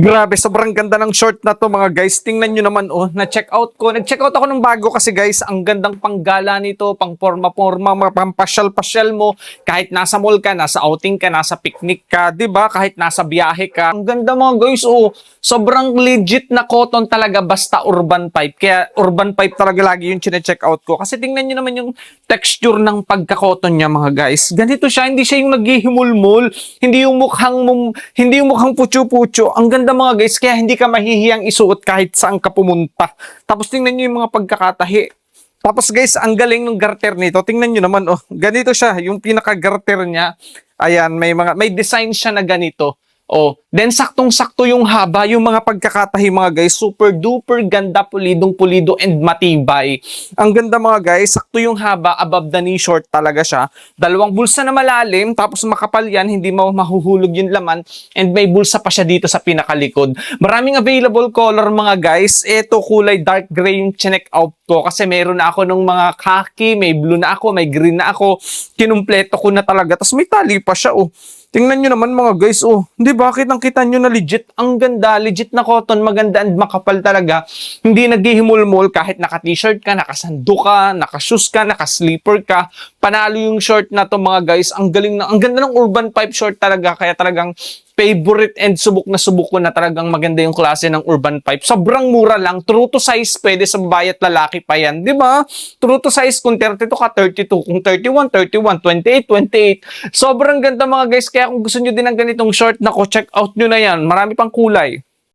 Grabe, sobrang ganda ng short na to mga guys. Tingnan nyo naman oh, na-check out ko. Nag-check out ako ng bago kasi guys, ang gandang panggala nito, pang forma-forma, pampasyal-pasyal mo. Kahit nasa mall ka, nasa outing ka, nasa picnic ka, 'di ba? Kahit nasa biyahe ka. Ang ganda mga guys, oh. Sobrang legit na cotton talaga basta urban pipe. Kaya urban pipe talaga lagi yung chine-check out ko. Kasi tingnan nyo naman yung texture ng pagka-cotton niya mga guys. Ganito siya, hindi siya yung naghihimulmul, hindi yung mukhang putyo-putyo. Ang ganda mga guys, kaya hindi ka mahihiyang isuot kahit saan ka pumunta. Tapos tingnan nyo yung mga pagkakatahi. Tapos guys, ang galing ng garter nito. Tingnan nyo naman, oh, ganito siya, yung pinaka-garter niya. Ayan, may design siya na ganito. Oh, then saktong-sakto yung haba, yung mga pagkakatahi mga guys, super duper ganda, pulidong-pulido and matibay. Ang ganda mga guys, sakto yung haba, above the knee short talaga siya. Dalawang bulsa na malalim, tapos makapal yan, hindi mo mahuhulog yung laman, and may bulsa pa siya dito sa pinakalikod. Maraming available color mga guys. Ito kulay dark gray yung chinek out ko kasi meron na ako ng mga khaki, may blue na ako, may green na ako. Kinumpleto ko na talaga. Tapos may tali pa siya oh. Tingnan nyo naman mga guys, oh. Hindi ba? Kitang-kita nyo na legit. Ang ganda, legit na cotton, maganda and makapal talaga. Hindi naghihimulmul kahit naka-t-shirt ka, nakasando ka, naka-shoes ka, naka-sleeper ka. Panalo yung short na to mga guys. Ang galing na, ang ganda ng urban pipe short talaga. Kaya talagang favorite and subok na subok ko na talagang maganda yung klase ng urban pipe. Sobrang mura lang. True to size, pwede sa babae at lalaki pa yan. Di ba? True to size, kung 32 ka, 32. Kung 31, 31. 28, 28. Sobrang ganda mga guys. Kaya kung gusto nyo din ng ganitong short, nako, check out nyo na yan. Marami pang kulay.